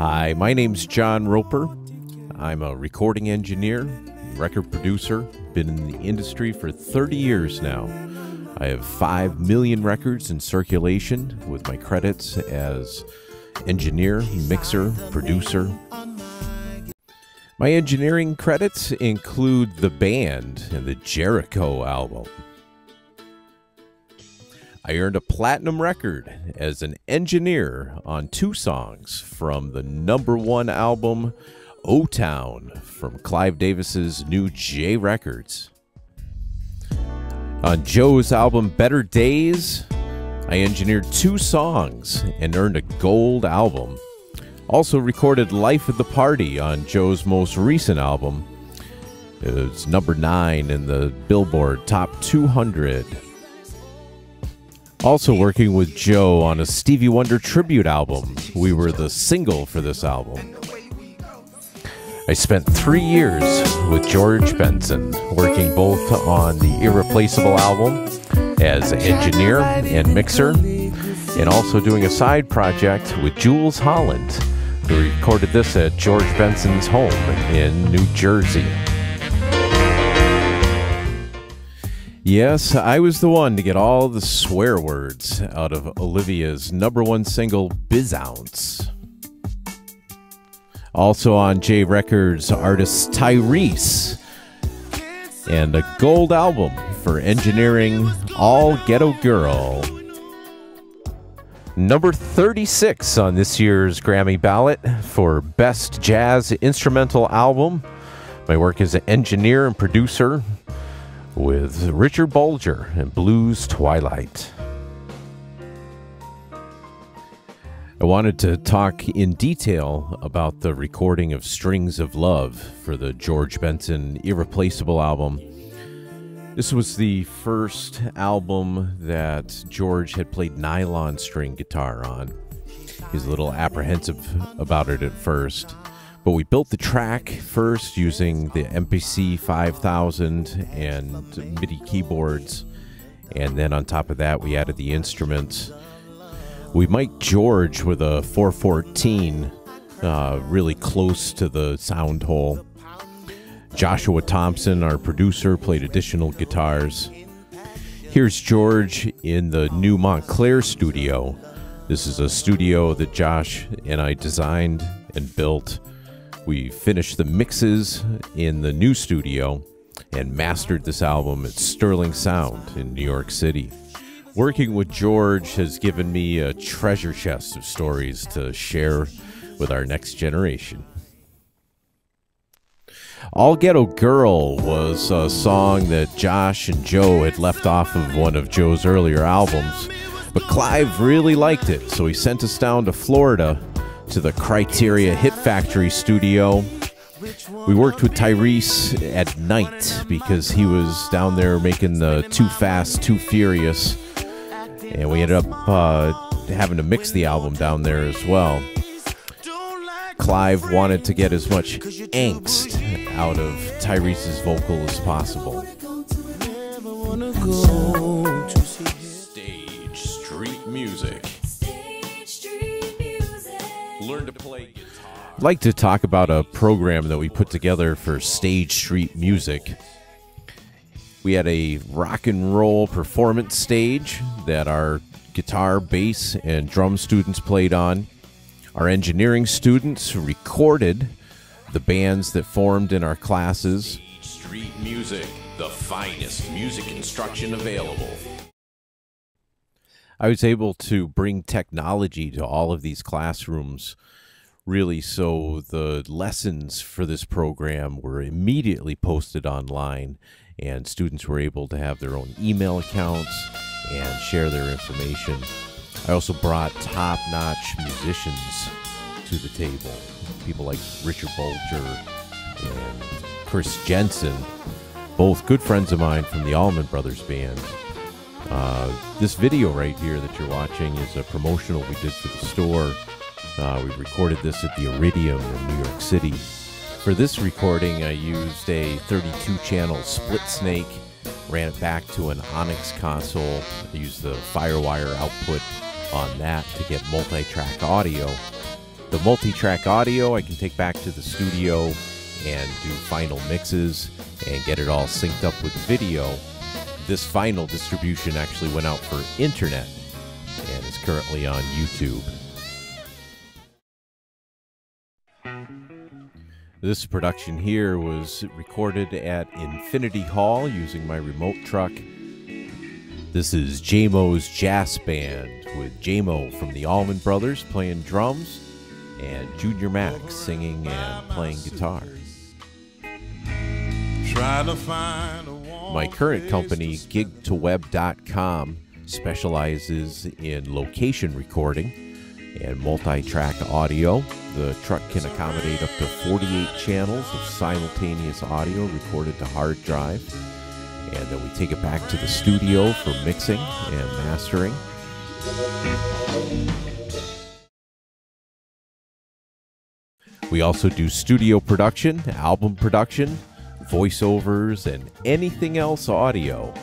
Hi, my name's John Roper. I'm a recording engineer, record producer, been in the industry for 30 years now. I have 5 million records in circulation with my credits as engineer, mixer, producer. My engineering credits include The Band and the Jericho album. I earned a platinum record as an engineer on 2 songs from the #1 album, O-Town, from Clive Davis's new J Records. On Joe's album, Better Days, I engineered 2 songs and earned a gold album. Also recorded Life of the Party on Joe's most recent album. It was #9 in the Billboard Top 200. Also working with Joe on a Stevie Wonder tribute album. We were the single for this album. I spent 3 years with George Benson, working both on the Irreplaceable album as engineer and mixer, and also doing a side project with Jools Holland, who recorded this at George Benson's home in New Jersey. Yes, I was the one to get all the swear words out of Olivia's #1 single, Bizounce. Also on J Records, artist Tyrese, and a gold album for engineering All Ghetto Girl. Number 36 on this year's Grammy ballot for Best Jazz Instrumental Album. My work as an engineer and producer with Richard Bolger and Blues Twilight. I wanted to talk in detail about the recording of Strings of Love for the George Benson Irreplaceable album. This was the first album that George had played nylon string guitar on. He was a little apprehensive about it at first, but we built the track first using the MPC 5000 and MIDI keyboards, and then on top of that we added the instruments. We mic'd George with a 414 really close to the sound hole. Joshua Thompson, our producer, played additional guitars. Here's George in the new Montclair studio. This is a studio that Josh and I designed and built. We finished the mixes in the new studio and mastered this album at Sterling Sound in New York City. Working with George has given me a treasure chest of stories to share with our next generation. All Ghetto Girl was a song that Josh and Joe had left off of one of Joe's earlier albums, but Clive really liked it, so he sent us down to Florida to the Criteria Hit Factory studio. We worked with Tyrese at night because he was down there making the Too Fast, Too Furious, and we ended up having to mix the album down there as well. Clive wanted to get as much angst out of Tyrese's vocal as possible. Stage Street Music. Learn to play guitar. I'd like to talk about a program that we put together for Stage Street Music. We had a rock and roll performance stage that our guitar, bass, and drum students played on. Our engineering students recorded the bands that formed in our classes. Street Music, the finest music instruction available. I was able to bring technology to all of these classrooms, really, so the lessons for this program were immediately posted online, and students were able to have their own email accounts and share their information. I also brought top-notch musicians to the table. People like Richard Bolger and Chris Jensen, both good friends of mine from the Allman Brothers Band. This video right here that you're watching is a promotional we did for the store. We recorded this at the Iridium in New York City. For this recording, I used a 32-channel split snake, ran it back to an Onyx console. I used the Firewire output on that to get multi-track audio. The multi-track audio I can take back to the studio and do final mixes and get it all synced up with video. This final distribution actually went out for internet and is currently on YouTube. This production here was recorded at Infinity Hall using my remote truck. This is Jamo's Jazz Band with Jamo from the Allman Brothers playing drums and Junior Max singing and playing guitar. My current company, gig2web.com, specializes in location recording and multi-track audio. The truck can accommodate up to 48 channels of simultaneous audio recorded to hard drive. And then we take it back to the studio for mixing and mastering. We also do studio production, album production, voiceovers, and anything else audio.